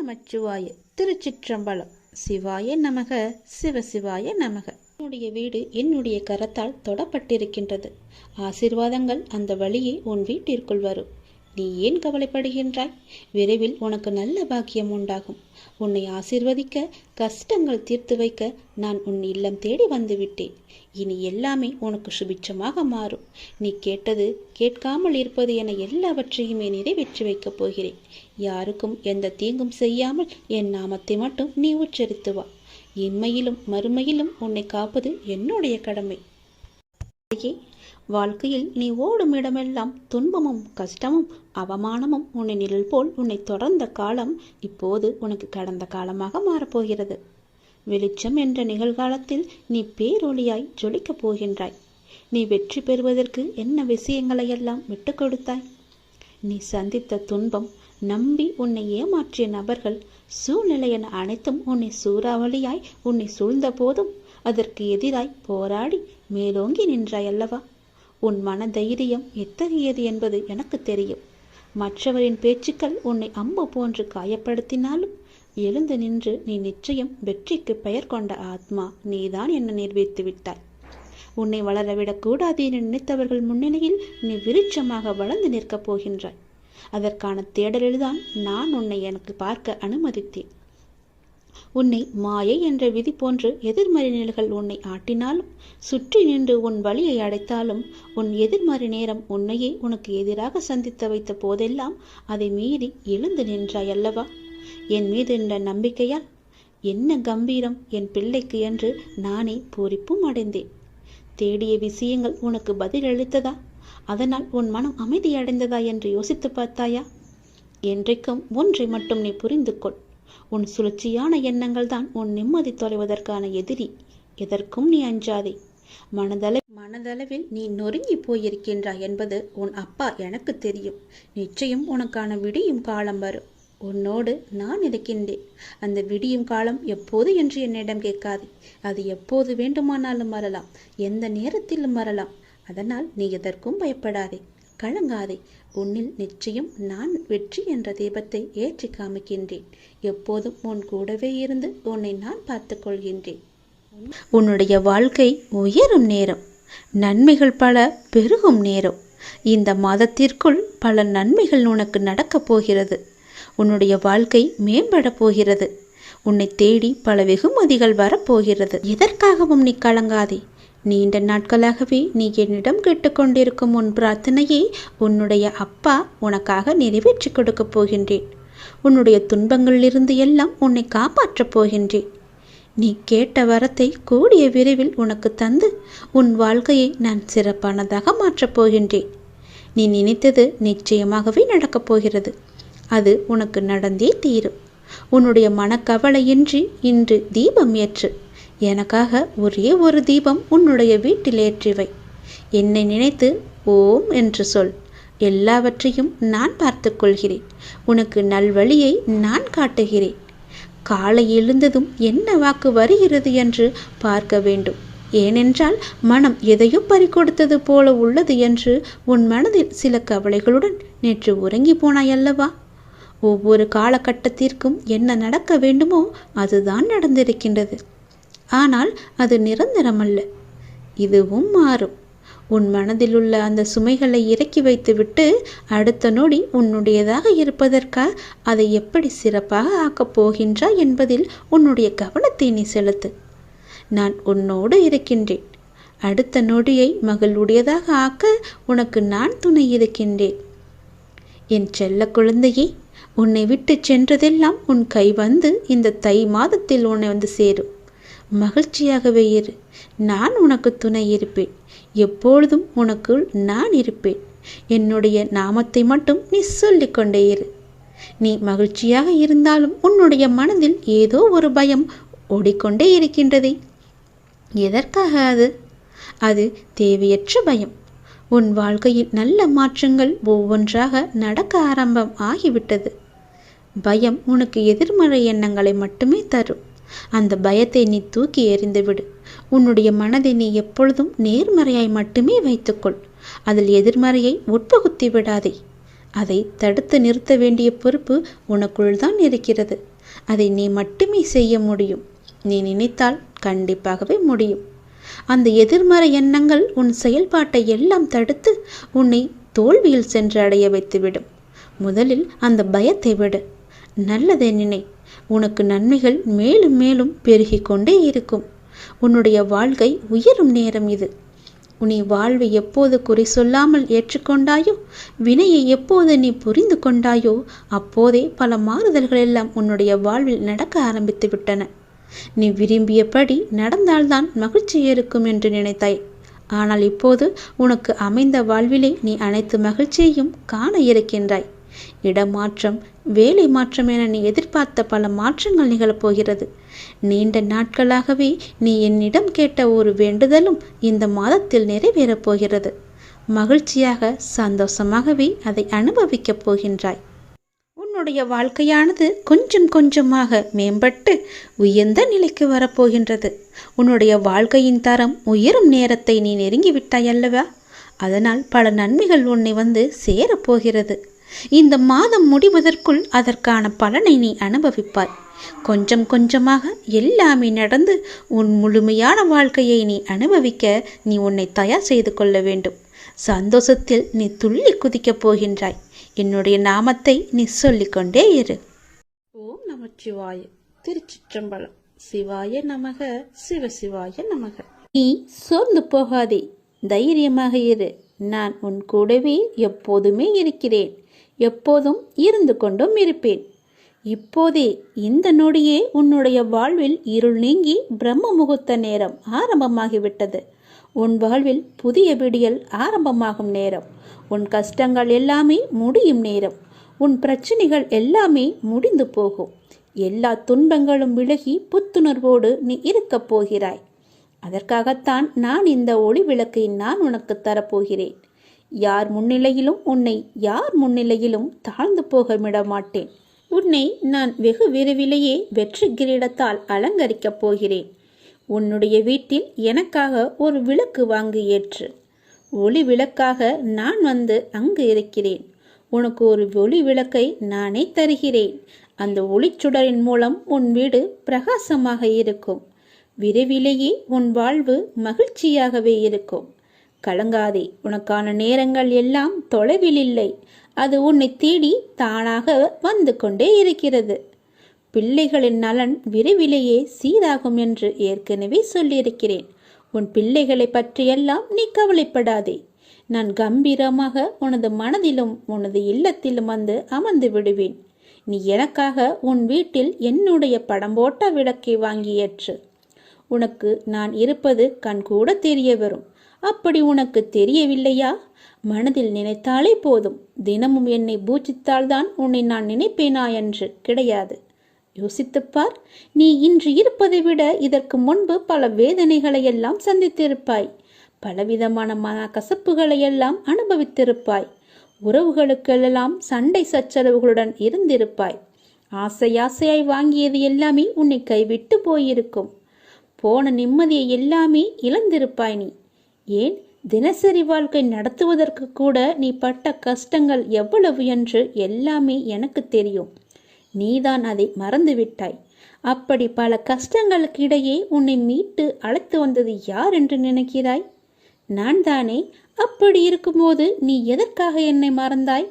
நமச்சிவாய. திருச்சிற்றம்பலம். சிவாய நமக, சிவசிவாய நமக. என்னுடைய வீடு என்னுடைய கரத்தால் தொடப்பட்டிருக்கின்றது. ஆசீர்வாதங்கள் அந்த வழியே உன் வீட்டிற்குள் வரும். நீ ஏன் கவலைப்படுகின்றாய்? விரைவில் உனக்கு நல்ல பாக்கியம் உண்டாகும். உன்னை ஆசீர்வதிக்க, கஷ்டங்கள் தீர்த்து வைக்க நான் உன் இல்லம் தேடி வந்து விட்டேன். இனி எல்லாமே உனக்கு சுபிட்சமாக மாறும். நீ கேட்டது கேட்காமல் இருப்பது என எல்லாவற்றையுமே நிறைவேற்றி வைக்கப் போகிறேன். யாருக்கும் எந்த தீங்கும் செய்யாமல் என் நாமத்தை மட்டும் நீ உச்சரித்து வா. இன்மையிலும் மறுமையிலும் உன்னை காப்பது என்னுடைய கடமை. வாழ்க்கையில் நீ ஓடும் இடமெல்லாம் துன்பமும் கஷ்டமும் அவமானமும் உன்னை நிழல் போல் உன்னை தொடர்ந்த காலம் இப்போது உனக்கு கடந்த காலமாக மாறப்போகிறது. வெளிச்சம் என்ற நிகழ்காலத்தில் நீ பேரொளியாய் ஜொலிக்கப் போகின்றாய். நீ வெற்றி பெறுவதற்கு என்ன விஷயங்களையெல்லாம் விட்டு கொடுத்தாய்? நீ சந்தித்த துன்பம், நம்பி உன்னை ஏமாற்றிய நபர்கள், சூழ்நிலை என அனைத்தும் உன்னை சூறாவளியாய் உன்னை சூழ்ந்த போதும் அதற்கு எதிராய் போராடி மேலோங்கி நின்றாய் அல்லவா? உன் மன தைரியம் எத்தகையது என்பது எனக்கு தெரியும். மற்றவரின் பேச்சுக்கள் உன்னை அம்பு போன்று காயப்படுத்தினாலும் எழுந்து நின்று நீ நிச்சயம் வெற்றிக்கு பெயர் கொண்ட ஆத்மா நீதான் என நிரூபித்து விட்டாய். உன்னை வளரவிடக்கூடாது என நினைத்தவர்கள் முன்னிலையில் நீ விருட்சமாக வளர்ந்து நிற்கப் போகின்றாய். அதற்கான தேடலில்தான் நான் உன்னை எனக்கு பார்க்க அனுமதித்தேன். உன்னை மாயை என்ற விதி போன்று எதிர்மறை நிலைகள் உன்னை ஆட்டினாலும், சுற்றி நின்று உன் வழியை அடைத்தாலும், உன் எதிர்மறை நேரம் உன்னையே உனக்கு எதிராக சந்தித்து வைத்த போதெல்லாம் அதை மீறி எழுந்து நின்றாய் அல்லவா? என் மீது என்ற நம்பிக்கையால் என்ன கம்பீரம் என் பிள்ளைக்கு என்று நானே பூரிப்பும் அடைந்தேன். தேடிய விஷயங்கள் உனக்கு பதிலளித்ததா? அதனால் உன் மனம் அமைதியடைந்ததா என்று யோசித்து பார்த்தாயா? என்றைக்கும் ஒன்றை மட்டும் நீ புரிந்து கொள். உன் சுழற்சியான எண்ணங்கள் தான் உன் நிம்மதி தொலைவதற்கான எதிரி. எதற்கும் நீ அஞ்சாதே. மனதளவில் நீ நொறுங்கி போயிருக்கின்றாய் என்பது உன் அப்பா எனக்கு தெரியும். நிச்சயம் உனக்கான விடியும் காலம் வரும். உன்னோடு நான் இருக்கின்றேன். அந்த விடியும் காலம் எப்போது என்று என்னிடம் கேட்காதே. அது எப்போது வேண்டுமானாலும் வரலாம், எந்த நேரத்திலும் வரலாம். அதனால் நீ எதற்கும் பயப்படாதே, கலங்காதே. உன்னில் நிச்சயம் நான் வெற்றி என்ற தீபத்தை ஏற்றி காமிக்கின்றேன். எப்போதும் உன் கூடவே இருந்து உன்னை நான் பார்த்து கொள்கின்றேன். உன்னுடைய வாழ்க்கை உயரும் நேரம், நன்மைகள் பல பெருகும் நேரம். இந்த மாதத்திற்குள் பல நன்மைகள் உனக்கு நடக்கப் போகிறது. உன்னுடைய வாழ்க்கை மேம்பட போகிறது. உன்னை தேடி பல வெகுமதிகள் வரப்போகிறது. எதற்காகவும் நீ கலங்காதே. நீண்ட நாட்களாகவே நீ என்னிடம் கேட்டுக்கொண்டிருக்கும் உன் பிரார்த்தனையை உன்னுடைய அப்பா உனக்காக நிறைவேற்றி கொடுக்கப் போகின்றேன். உன்னுடைய துன்பங்களிலிருந்து எல்லாம் உன்னை காப்பாற்றப் போகின்றேன். நீ கேட்ட வரத்தை கூடிய விரைவில் உனக்கு தந்து உன் வாழ்க்கையை நான் சிறப்பானதாக மாற்றப் போகின்றேன். நீ நினைத்தது நிச்சயமாகவே நடக்கப் போகிறது. அது உனக்கு நடந்தே தீரும். உன்னுடைய மனக்கவலையின்றி இன்று தீபம் ஏற்று. எனக்காக ஒரே ஒரு தீபம் உன்னுடைய வீட்டில் ஏற்றிவை. என்னை நினைத்து ஓம் என்று சொல். எல்லாவற்றையும் நான் பார்த்து கொள்கிறேன். உனக்கு நல்வழியை நான் காட்டுகிறேன். காலை எழுந்ததும் என்ன வாக்கு வருகிறது என்று பார்க்க வேண்டும். ஏனென்றால் மனம் எதையோ பறிகொடுத்தது போல உள்ளது என்று உன் மனதில் சில கவலைகளுடன் நேற்று உறங்கி போனாயல்லவா? ஒவ்வொரு காலகட்டத்திற்கும் என்ன நடக்க வேண்டுமோ அதுதான் நடந்திருக்கின்றது. ஆனால் அது நிரந்தரமல்ல. இதுவும் மாறும். உன் மனதில் உள்ள அந்த சுமைகளை இறக்கி வைத்துவிட்டு அடுத்த நொடி உன்னுடையதாக இருப்பதற்காக அதை எப்படி சிறப்பாக ஆக்கப் போகின்றாய் என்பதில் உன்னுடைய கவனத்தை நீ செலுத்து. நான் உன்னோடு இருக்கின்றேன். அடுத்த நொடியை மகளுடையதாக ஆக்க உனக்கு நான் துணை இருக்கின்றேன். என் செல்ல குழந்தையே, உன்னை விட்டு சென்றதெல்லாம் உன் கை வந்து இந்த தை மாதத்தில் உன்னை வந்து சேரும். மகிழ்ச்சியாகவே இரு. நான் உனக்கு துணை இருப்பேன். எப்பொழுதும் உனக்குள் நான் இருப்பேன். என்னுடைய நாமத்தை மட்டும் நீ சொல்லிக்கொண்டே இரு. நீ மகிழ்ச்சியாக இருந்தாலும் உன்னுடைய மனதில் ஏதோ ஒரு பயம் ஓடிக்கொண்டே இருக்கின்றதே. எதற்காக அது? அது தேவையற்ற பயம். உன் வாழ்க்கையில் நல்ல மாற்றங்கள் ஒவ்வொன்றாக நடக்க ஆரம்பம் ஆகிவிட்டது. பயம் உனக்கு எதிர்மறை எண்ணங்களை மட்டுமே தரும். அந்த பயத்தை நீ தூக்கி எறிந்துவிடு. உன்னுடைய மனதை நீ எப்பொழுதும் நேர்மறையாய் மட்டுமே வைத்துக்கொள். அதில் எதிர்மறையை உட்புகுத்தி விடாதே. அதை தடுத்து நிறுத்த வேண்டிய பொறுப்பு உனக்குள் தான் இருக்கிறது. அதை நீ மட்டுமே செய்ய முடியும். நீ நினைத்தால் கண்டிப்பாகவே முடியும். அந்த எதிர்மறை எண்ணங்கள் உன் செயல்பாட்டை எல்லாம் தடுத்து உன்னை தோல்வியில் சென்று அடைய வைத்துவிடும். முதலில் அந்த பயத்தை விடு. நல்லதை நினை. உனக்கு நன்மைகள் மேலும் மேலும் பெருகி கொண்டே இருக்கும். உன்னுடைய வாழ்க்கை உயரும் நேரம் இது. நீ வாழ்வை எப்போது குறை சொல்லாமல் ஏற்றுக்கொண்டாயோ, வினையை எப்போது நீ புரிந்து கொண்டாயோ, அப்போதே பல மாறுதல்கள் எல்லாம் உன்னுடைய வாழ்வில் நடக்க ஆரம்பித்து விட்டன. நீ விரும்பியபடி நடந்தால்தான் மகிழ்ச்சி இருக்கும் என்று நினைத்தாய். ஆனால் இப்போது உனக்கு அமைந்த வாழ்விலே நீ அனைத்து மகிழ்ச்சியையும் காண இருக்கின்றாய். இடமாற்றம், வேலை மாற்றம் என நீ எதிர்பார்த்த பல மாற்றங்கள் நிகழப்போகிறது. நீண்ட நாட்களாகவே நீ என்னிடம் கேட்ட ஒரு வேண்டுதலும் இந்த மாதத்தில் நிறைவேறப் போகிறது. மகிழ்ச்சியாக, சந்தோஷமாகவே அதை அனுபவிக்கப் போகின்றாய். உன்னுடைய வாழ்க்கையானது கொஞ்சம் கொஞ்சமாக மேம்பட்டு உயர்ந்த நிலைக்கு வரப்போகின்றது. உன்னுடைய வாழ்க்கையின் தரம் உயரும் நேரத்தை நீ நெருங்கிவிட்டாய் அல்லவா? அதனால் பல நன்மைகள் உன்னை வந்து சேரப்போகிறது. இந்த மாதம் முடிவதற்குள் அதற்கான பலனை நீ அனுபவிப்பாய். கொஞ்சம் கொஞ்சமாக எல்லாமே நடந்து உன் முழுமையான வாழ்க்கையை நீ அனுபவிக்க நீ உன்னை தயார் செய்து கொள்ள வேண்டும். சந்தோஷத்தில் நீ துள்ளி குதிக்கப் போகின்றாய். என்னுடைய நாமத்தை நீ சொல்லிக்கொண்டே இரு. ஓம் நமச்சிவாய. திருச்சிற்றம்பலம். சிவாய நமக. சிவசிவாய நமக. நீ சோர்ந்து போகாதே, தைரியமாக இரு. நான் உன் கூடவே எப்போதுமே இருக்கிறேன். எப்போதும் இருந்து கொண்டும் இருப்பேன். இப்போதே இந்த நொடியே உன்னுடைய வாழ்வில் இருள் நீங்கி பிரம்ம முகூர்த்த நேரம் ஆரம்பமாகிவிட்டது. உன் வாழ்வில் புதிய விடியல் ஆரம்பமாகும் நேரம். உன் கஷ்டங்கள் எல்லாமே முடியும் நேரம். உன் பிரச்சனைகள் எல்லாமே முடிந்து போகும். எல்லா துன்பங்களும் விலகி புத்துணர்வோடு நீ இருக்கப் போகிறாய். அதற்காகத்தான் நான் இந்த ஒளி விளக்கை நான் உனக்கு தரப்போகிறேன். யார் முன்னிலையிலும் உன்னை யார் முன்னிலையிலும் தாழ்ந்து போக விட மாட்டேன். உன்னை நான் வெகு விரைவிலேயே வெற்றி கிரீடத்தால் அலங்கரிக்கப் போகிறேன். உன்னுடைய வீட்டில் எனக்காக ஒரு விளக்கு வாங்கி ஏற்று. ஒளி விளக்காக நான் வந்து அங்கு இருக்கிறேன். உனக்கு ஒரு ஒளி விளக்கை நானே தருகிறேன். அந்த ஒளிச்சுடரின் மூலம் உன் வீடு பிரகாசமாக இருக்கும். விரைவிலேயே உன் வாழ்வு மகிழ்ச்சியாகவே இருக்கும். கலங்காதே, உனக்கான நேரங்கள் எல்லாம் தொலைவில் இல்லை. அது உன்னை தேடி தானாக வந்து கொண்டே இருக்கிறது. பிள்ளைகளின் நலன் விரைவிலேயே சீராகும் என்று ஏற்கனவே சொல்லியிருக்கிறேன். உன் பிள்ளைகளை பற்றியெல்லாம் நீ கவலைப்படாதே. நான் கம்பீரமாக உனது மனதிலும் உனது இல்லத்திலும் வந்து அமர்ந்து விடுவேன். நீ எனக்காக உன் வீட்டில் என்னுடைய படம் போட்ட விளக்கை வாங்கி ஏற்று. உனக்கு நான் இருப்பது கண்கூட தெரிய வரும். அப்படி உனக்கு தெரியவில்லையா? மனதில் நினைத்தாலே போதும். தினமும் என்னை பூஜித்தால்தான் உன்னை நான் நினைப்பேனா என்று கிடையாது. யோசித்துப்பார். நீ இன்று இருப்பதை விட இதற்கு முன்பு பல வேதனைகளை எல்லாம் சந்தித்திருப்பாய். பலவிதமான மனக்கசப்புகளை எல்லாம் அனுபவித்திருப்பாய். உறவுகளுக்கெல்லாம் சண்டை சச்சரவுகளுடன் இருந்திருப்பாய். ஆசையாசையாய் வாங்கியது எல்லாமே உன்னை கைவிட்டு போயிருக்கும். போன நிம்மதியை எல்லாமே இழந்திருப்பாய் நீ. ஏன், தினசரி வாழ்க்கை நடத்துவதற்கு கூட நீ பட்ட கஷ்டங்கள் எவ்வளவு என்று எல்லாமே எனக்கு தெரியும். நீதான் அதை மறந்துவிட்டாய். அப்படி பல கஷ்டங்களுக்கு இடையே உன்னை மீட்டு அழைத்து வந்தது யார் என்று நினைக்கிறாய்? நான் தானே. அப்படி இருக்கும்போது நீ எதற்காக என்னை மறந்தாய்?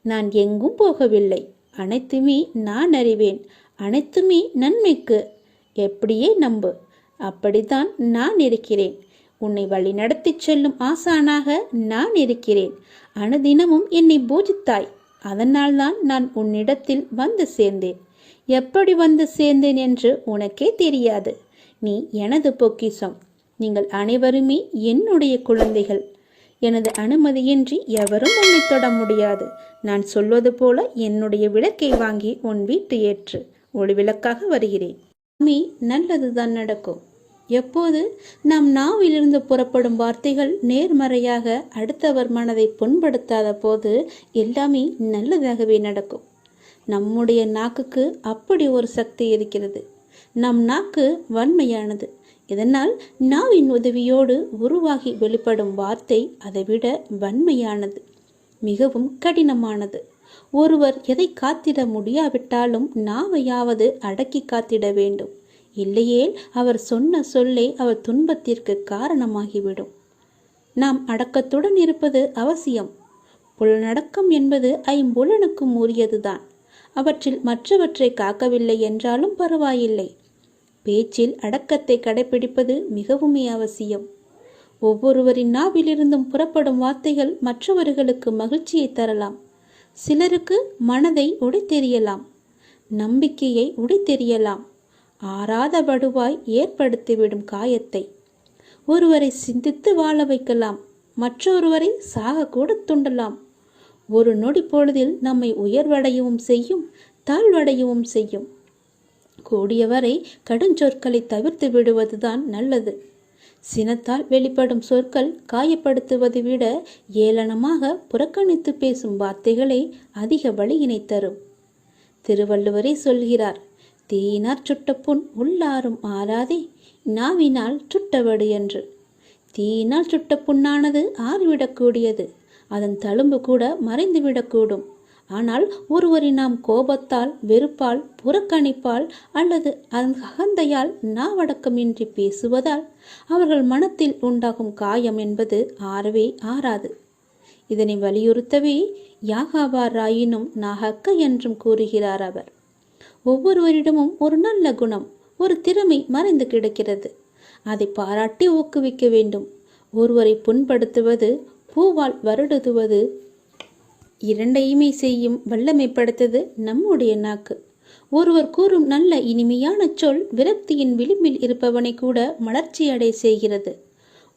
நான் எங்கும் போகவில்லை. அனைத்துமே நான் அறிவேன். அனைத்துமே நன்மைக்கு. எப்படியே நம்பு. அப்படித்தான் நான் இருக்கிறேன். உன்னை வழி நடத்தி செல்லும் ஆசானாக நான் இருக்கிறேன். அனுதினமும் என்னை பூஜித்தாய். அதனால்தான் நான் உன்னிடத்தில் வந்து சேர்ந்தேன். எப்படி வந்து சேர்ந்தேன் என்று உனக்கே தெரியாது. நீ எனது பொக்கிஷம். நீங்கள் அனைவருமே என்னுடைய குழந்தைகள். எனது அனுமதியின்றி எவரும் உன்னை தொட முடியாது. நான் சொல்வது போல என்னுடைய விளக்கை வாங்கி உன் வீட்டு ஏற்று. ஒளி விளக்காக வருகிறேன். நல்லதுதான் நடக்கும். எப்போது நம் நாவிலிருந்து புறப்படும் வார்த்தைகள் நேர்மறையாக அடுத்தவர் மனதை புண்படுத்தாத போது எல்லாமே நல்லதாகவே நடக்கும். நம்முடைய நாக்குக்கு அப்படி ஒரு சக்தி இருக்கிறது. நம் நாக்கு வன்மையானது. இதனால் நாவின் உதவியோடு உருவாகி வெளிப்படும் வார்த்தை அதைவிட வன்மையானது, மிகவும் கடினமானது. ஒருவர் எதை காத்திட முடியாவிட்டாலும் நாவையாவது அடக்கி காத்திட வேண்டும். இல்லையேல் அவர் சொன்ன சொல்லே அவர் துன்பத்திற்கு காரணமாகிவிடும். நாம் அடக்கத்துடன் இருப்பது அவசியம். புலனடக்கம் என்பது ஐம்புலனுக்கும் உரியதுதான். அவற்றில் மற்றவற்றை காக்கவில்லை என்றாலும் பரவாயில்லை. பேச்சில் அடக்கத்தை கடைபிடிப்பது மிகவுமே அவசியம். ஒவ்வொருவரின் நாவிலிருந்தும் புறப்படும் வார்த்தைகள் மற்றவர்களுக்கு மகிழ்ச்சியை தரலாம். சிலருக்கு மனதை உடைத்தெறியலாம், நம்பிக்கையை உடைத்தெறியலாம், ஆறாத வடுவாய் ஏற்படுத்திவிடும் காயத்தை. ஒருவரை சிந்தித்து வாழ வைக்கலாம், மற்றொருவரை சாக கூட துண்டலாம். ஒரு நொடி பொழுதில் நம்மை உயர்வடையவும் செய்யும், தாழ்வடையவும் செய்யும். கூடியவரை கடுஞ்சொற்களை தவிர்த்து விடுவதுதான் நல்லது. சினத்தால் வெளிப்படும் சொற்கள் காயப்படுத்துவதை விட ஏளனமாக புறக்கணித்து பேசும் வார்த்தைகளே அதிக வலியினை தரும். திருவள்ளுவரே சொல்கிறார், தீயினார் சுட்ட புண் உள்ளாரும் ஆறாதே, நாவினால் சுட்டவடு என்று. தீயினால் சுட்ட புண்ணானது ஆறிவிடக்கூடியது, அதன் தழும்பு கூட மறைந்துவிடக்கூடும். ஆனால் ஒருவரை நாம் கோபத்தால், வெறுப்பால், புறக்கணிப்பால் அல்லது அகந்தையால், நாவடக்கமின்றி பேசுவதால் அவர்கள் மனத்தில் உண்டாகும் காயம் என்பது ஆறவே ஆறாது. இதனை வலியுறுத்தவே யாகாவாராயினும் நாகக்க என்றும் கூறுகிறார் அவர். ஒவ்வொருவரிடமும் ஒரு நல்ல குணம், ஒரு திறமை மறைந்து கிடக்கிறது. அதை பாராட்டி ஊக்குவிக்க வேண்டும். ஒருவரை புண்படுத்துவது, பூவால் வருடுதுவது இரண்டையுமே செய்யும் வல்லமை படைத்தது நம்முடைய நாக்கு. ஒருவர் கூறும் நல்ல இனிமையான சொல் விரக்தியின் விளிம்பில் இருப்பவனை கூட மலர்ச்சி அடைய செய்கிறது.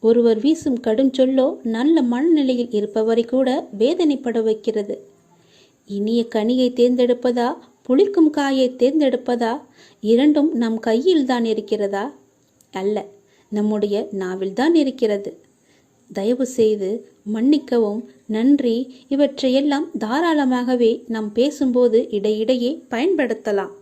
ஒருவர் வீசும் கடும் சொல்லோ நல்ல மனநிலையில் இருப்பவரை கூட வேதனைப்பட வைக்கிறது. இனிய கனியை தேர்ந்தெடுப்பதா, புளிக்கும் காயை தேர்ந்தெடுப்பதா? இரண்டும் நம் கையில் தான் இருக்கிறதா? அல்ல, நம்முடைய நாவில்தான் இருக்கிறது. தயவு செய்து மன்னிக்கவும், நன்றி இவற்றையெல்லாம் தாராளமாகவே நாம் பேசும்போது இடையிடையே பயன்படுத்தலாம்.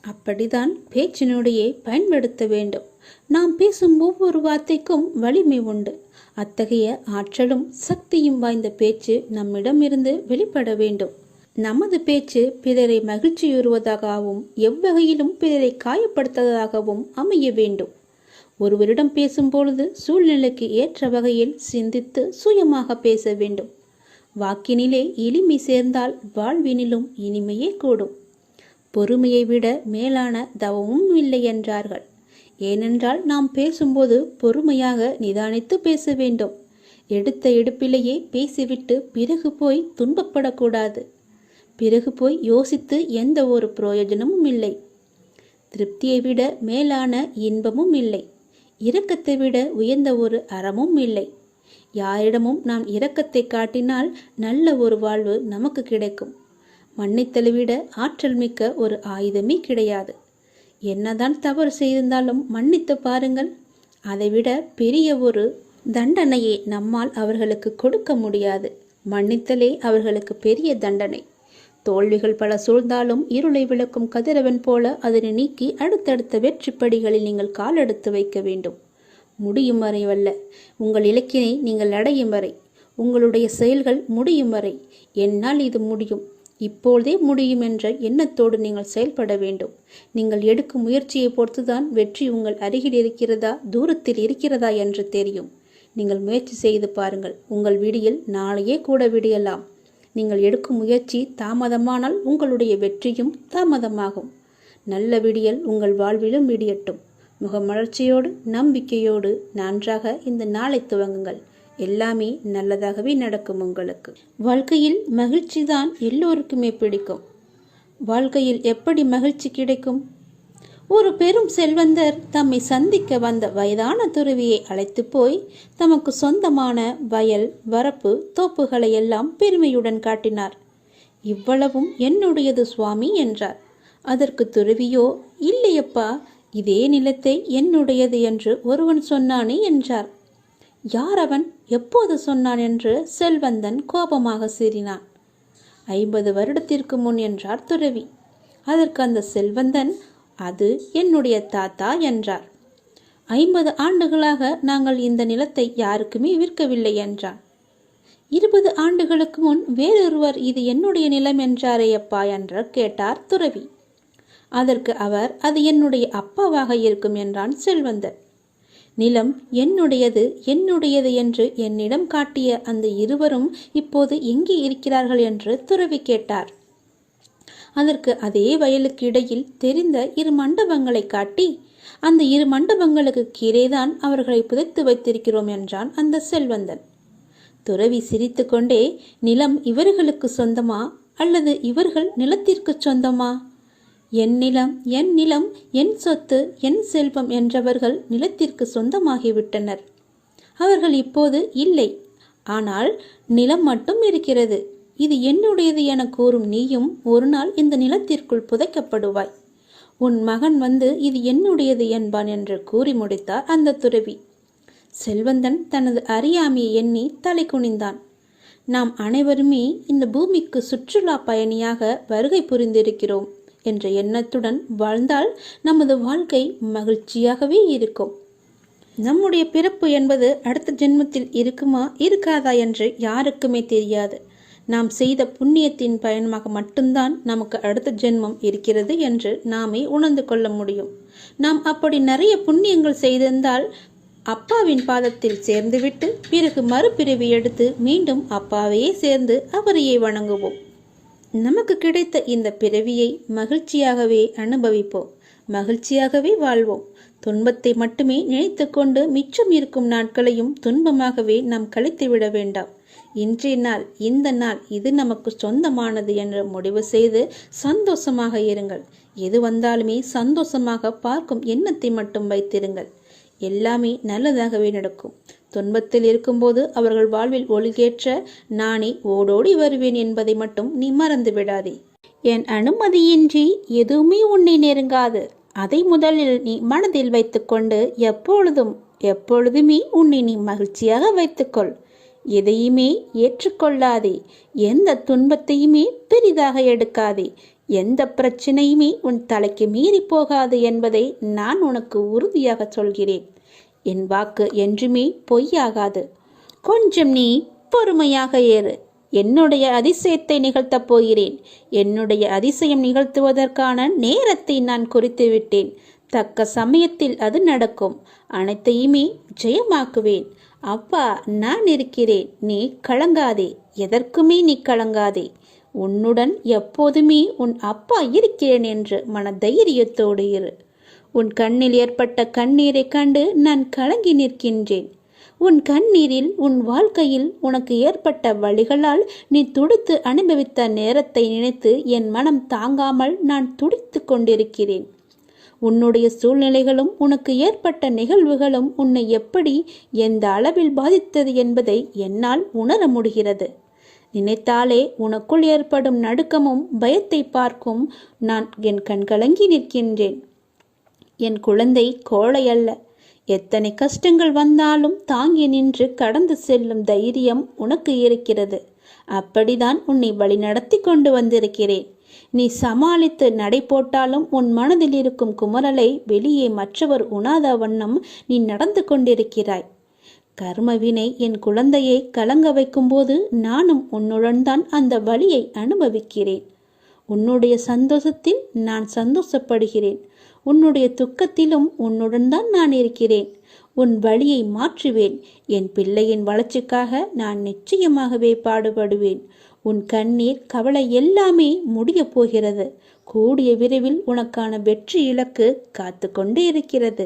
அப்படிதான் பேச்சினுடையே பயன்படுத்த வேண்டும். நாம் பேசும் ஒவ்வொரு வார்த்தைக்கும் வலிமை உண்டு. அத்தகைய ஆற்றலும் சக்தியும் வாய்ந்த பேச்சு நம்மிடமிருந்து வெளிப்பட வேண்டும். நமது பேச்சு பிறரை மகிழ்ச்சியுறுவதாகவும் எவ்வகையிலும் பிறரை காயப்படுத்துவதாகவும் அமைய வேண்டும். ஒருவரிடம் பேசும்பொழுது சூழ்நிலைக்கு ஏற்ற வகையில் சிந்தித்து சுயமாக பேச வேண்டும். வாக்கினிலே எளிமை சேர்ந்தால் வாழ்வினிலும் இனிமையே கூடும். பொறுமையை விட மேலான தவமும் இல்லை என்றார்கள். ஏனென்றால் நாம் பேசும்போது பொறுமையாக நிதானித்து பேச வேண்டும். எடுத்த எடுப்பிலேயே பேசிவிட்டு பிறகு போய் துன்பப்படக்கூடாது. பிறகு போய் யோசித்து எந்த ஒரு பிரயோஜனமும் இல்லை. திருப்தியை விட மேலான இன்பமும் இல்லை. இரக்கத்தை விட உயர்ந்த ஒரு அறமும் இல்லை. யாரிடமும் நாம் இரக்கத்தை காட்டினால் நல்ல ஒரு வாழ்வு நமக்கு கிடைக்கும். மன்னித்தலை விட ஆற்றல் மிக்க ஒரு ஆயுதமே கிடையாது. என்னதான் தவறு செய்திருந்தாலும் மன்னித்து பாருங்கள். அதைவிட பெரிய ஒரு தண்டனையை நம்மால் அவர்களுக்கு கொடுக்க முடியாது. மன்னித்தலே அவர்களுக்கு பெரிய தண்டனை. தோல்விகள் பல சூழ்ந்தாலும் இருளை விளக்கும் கதிரவன் போல அதனை நீக்கி அடுத்தடுத்த வெற்றிப்படிகளில் நீங்கள் காலெடுத்து வைக்க வேண்டும். முடியும் வரை வல்ல, உங்கள் இலக்கினை நீங்கள் அடையும் வரை, உங்களுடைய செயல்கள் முடியும் வரை, என்னால் இது முடியும், இப்போதே முடியும் என்ற எண்ணத்தோடு நீங்கள் செயல்பட வேண்டும். நீங்கள் எடுக்கும் முயற்சியை பொறுத்துதான் வெற்றி உங்கள் அருகில் இருக்கிறதா, தூரத்தில் இருக்கிறதா என்று தெரியும். நீங்கள் முயற்சி செய்து பாருங்கள். உங்கள் விடியல் நாளையே கூட விடியலாம். நீங்கள் எடுக்கும் முயற்சி தாமதமானால் உங்களுடைய வெற்றியும் தாமதமாகும். நல்ல விடியல் உங்கள் வாழ்விலும் விடியட்டும். முகமலர்ச்சியோடு, நம்பிக்கையோடு நன்றாக இந்த நாளை துவங்குங்கள். எல்லாமே நல்லதாகவே நடக்கும் உங்களுக்கு. வாழ்க்கையில் மகிழ்ச்சி தான் எல்லோருக்குமே பிடிக்கும். வாழ்க்கையில் எப்படி மகிழ்ச்சி கிடைக்கும்? ஒரு பெரும் செல்வந்தர் தம்மை சந்திக்க வந்த வயதான துறவியை அழைத்து போய் தமக்கு சொந்தமான வயல், வரப்பு, தோப்புகளை எல்லாம் பெருமையுடன் காட்டினார். இவ்வளவும் என்னுடையது சுவாமி என்றார். அதற்கு துறவியோ, இல்லையப்பா, இதே நிலத்தை என்னுடையது என்று ஒருவன் சொன்னானே என்றார். யார் அவன், எப்போது சொன்னான் என்று செல்வந்தன் கோபமாக சீறினான். 50 வருடத்திற்கு முன் என்றார் துறவி. அதற்கு அந்த செல்வந்தன், அது என்னுடைய தாத்தா என்றார். 50 ஆண்டுகளாக நாங்கள் இந்த நிலத்தை யாருக்குமே விற்கவில்லை என்றான். 20 ஆண்டுகளுக்கு முன் வேறொருவர் இது என்னுடைய நிலம் என்றாரே அப்பா என்று கேட்டார் துறவி. அதற்கு அவர், அது என்னுடைய அப்பாவாக இருக்கும் என்றான் செல்வந்தர். நிலம் என்னுடையது என்னுடையது என்று என்னிடம் காட்டிய அந்த இருவரும் இப்போது எங்கே இருக்கிறார்கள் என்று துறவி கேட்டார். அதற்கு அதே வயலுக்கு இடையில் தெரிந்த 2 மண்டபங்களை காட்டி, அந்த 2 மண்டபங்களுக்கு கீழேதான் அவர்களை புதைத்து வைத்திருக்கிறோம் என்றான் அந்த செல்வந்தன். துறவி சிரித்து கொண்டே, நிலம் இவர்களுக்கு சொந்தமா அல்லது இவர்கள் நிலத்திற்கு சொந்தமா? என் நிலம் என் நிலம், என் சொத்து என் செல்வம் என்றவர்கள் நிலத்திற்கு சொந்தமாகிவிட்டனர். அவர்கள் இப்போது இல்லை. ஆனால் நிலம் மட்டும் இருக்கிறது. இது என்னுடையது என கூறும் நீயும் ஒரு நாள் இந்த நிலத்திற்குள் புதைக்கப்படுவாய். உன் மகன் வந்து இது என்னுடையது என்பான் என்று கூறி முடித்தார் அந்த துறவி. செல்வந்தன் தனது அறியாமையை எண்ணி தலை குனிந்தான். நாம் அனைவருமே இந்த பூமிக்கு சுற்றுலா பயணியாக வருகை புரிந்திருக்கிறோம் என்ற எண்ணத்துடன் வாழ்ந்தால் நமது வாழ்க்கை மகிழ்ச்சியாகவே இருக்கும். நம்முடைய பிறப்பு என்பது அடுத்த ஜென்மத்தில் இருக்குமா இருக்காதா என்று யாருக்குமே தெரியாது. நாம் செய்த புண்ணியத்தின் பயணமாக மட்டும்தான் நமக்கு அடுத்த ஜென்மம் இருக்கிறது என்று நாமே உணர்ந்து கொள்ள முடியும். நாம் அப்படி நிறைய புண்ணியங்கள் செய்திருந்தால் அப்பாவின் பாதத்தில் சேர்ந்துவிட்டு பிறகு மறுபிறவி எடுத்து மீண்டும் அப்பாவையே சேர்ந்து அவரையே வணங்குவோம். நமக்கு கிடைத்த இந்த பிறவியை மகிழ்ச்சியாகவே அனுபவிப்போம், மகிழ்ச்சியாகவே வாழ்வோம். துன்பத்தை மட்டுமே நினைத்து கொண்டு மிச்சம் இருக்கும் நாட்களையும் துன்பமாகவே நாம் கழித்து விட வேண்டாம். இன்றைய நாள், இந்த நாள் இது நமக்கு சொந்தமானது என்று முடிவு செய்து சந்தோஷமாக இருங்கள். எது வந்தாலுமே சந்தோஷமாக பார்க்கும் எண்ணத்தை மட்டும் வைத்திருங்கள். எல்லாமே நல்லதாகவே நடக்கும். துன்பத்தில் இருக்கும்போது அவர்கள் வாழ்வில் ஒழுகேற்ற நானே ஓடோடி வருவேன் என்பதை மட்டும் நீ மறந்து விடாதே. என் அனுமதியின்றி எதுவுமே உன்னை நெருங்காது. அதை முதலில் நீ மனதில் வைத்துக்கொண்டு எப்பொழுதுமே உன்னை நீ மகிழ்ச்சியாக வைத்துக்கொள். எதையுமே ஏற்றுக்கொள்ளாதே. எந்த துன்பத்தையுமே பெரிதாக எடுக்காதே. எந்த பிரச்சனையுமே உன் தலைக்கு மீறி போகாது என்பதை நான் உனக்கு உறுதியாக சொல்கிறேன். என் வாக்கு என்றுமே பொய்யாகாது. கொஞ்சம் நீ பொறுமையாக ஏறு. என்னுடைய அதிசயத்தை நிகழ்த்தப் போகிறேன். என்னுடைய அதிசயம் நிகழ்த்துவதற்கான நேரத்தை நான் குறித்து விட்டேன். தக்க சமயத்தில் அது நடக்கும். அனைத்தையுமே ஜெயமாக்குவேன். அப்பா நான் இருக்கிறேன். நீ கலங்காதே. எதற்குமே நீ கலங்காதே. உன்னுடன் எப்போதுமே உன் அப்பா இருக்கிறேன் என்று மன தைரியத்தோடு இரு. உன் கண்ணில் ஏற்பட்ட கண்ணீரை கண்டு நான் கலங்கி நிற்கின்றேன். உன் கண்ணீரில், உன் வாழ்க்கையில் உனக்கு ஏற்பட்ட வழிகளால் நீ துடித்து அனுபவித்த நேரத்தை நினைத்து என் மனம் தாங்காமல் நான் துடித்து கொண்டிருக்கிறேன். உன்னுடைய சூழ்நிலைகளும் உனக்கு ஏற்பட்ட நிகழ்வுகளும் உன்னை எப்படி, எந்த அளவில் பாதித்தது என்பதை என்னால் உணர முடிகிறது. நினைத்தாலே உனக்குள் ஏற்படும் நடுக்கமும் பயத்தை பார்க்கும் நான் என் கண்கலங்கி நிற்கின்றேன். என் குழந்தை கோழை அல்ல. எத்தனை கஷ்டங்கள் வந்தாலும் தாங்கி நின்று கடந்து செல்லும் தைரியம் உனக்கு இருக்கிறது. அப்படிதான் உன்னை வழி நடத்தி கொண்டு வந்திருக்கிறேன். நீ சமாளித்து நடை போட்டாலும் உன் மனதில் இருக்கும் குமரலை வெளியே மற்றவர் உணாத வண்ணம் நீ நடந்து கொண்டிருக்கிறாய். கர்மவினை என் குழந்தையை கலங்க வைக்கும்போது நானும் உன்னுடன் தான் அந்த வலியை அனுபவிக்கிறேன். உன்னுடைய சந்தோஷத்தில் நான் சந்தோஷப்படுகிறேன். உன்னுடைய துக்கத்திலும் உன்னுடன் தான் நான் இருக்கிறேன். உன் வலியை மாற்றுவேன். என் பிள்ளையின் வளர்ச்சிக்காக நான் நிச்சயமாகவே பாடுபடுவேன். உன் கண்ணீர், கவலை எல்லாமே முடிய போகிறது. கூடிய விரைவில் உனக்கான வெற்றி இலக்கு காத்து கொண்டே இருக்கிறது.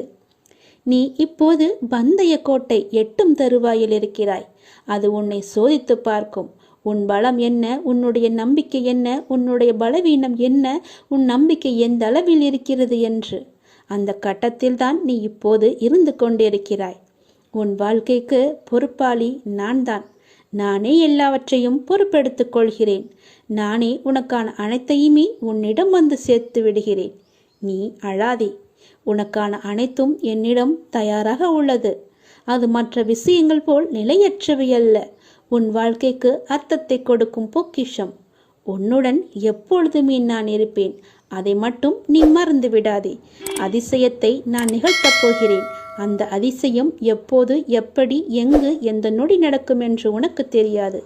நீ இப்போது பந்தய கோட்டை எட்டும் தருவாயில் இருக்கிறாய். அது உன்னை சோதித்து பார்க்கும். உன் பலம் என்ன, உன்னுடைய நம்பிக்கை என்ன, உன்னுடைய பலவீனம் என்ன, உன் நம்பிக்கை எந்த அளவில் இருக்கிறது என்று. அந்த கட்டத்தில் தான் நீ இப்போது இருந்து கொண்டிருக்கிறாய். உன் வாழ்க்கைக்கு பொறுப்பாளி நான் தான். நானே எல்லாவற்றையும் பொறுப்பெடுத்துக் கொள்கிறேன். நானே உனக்கான அனைத்தையுமே உன்னிடம் வந்து சேர்த்து விடுகிறேன். நீ அழாதே. உனக்கான அனைத்தும் என்னிடம் தயாராக உள்ளது. அது மற்ற விஷயங்கள் போல் நிலையற்றவை அல்ல. உன் வாழ்க்கைக்கு அர்த்தத்தை கொடுக்கும் பொக்கிஷம். உன்னுடன் எப்பொழுதுமே நான் இருப்பேன். அதை மட்டும் நீ மறந்து விடாதே. அதிசயத்தை நான் நிகழ்த்தப் போகிறேன். அந்த அதிசயம் எப்போது, எப்படி, எங்கு, எந்த நொடி நடக்கும் என்று உனக்கு தெரியாது.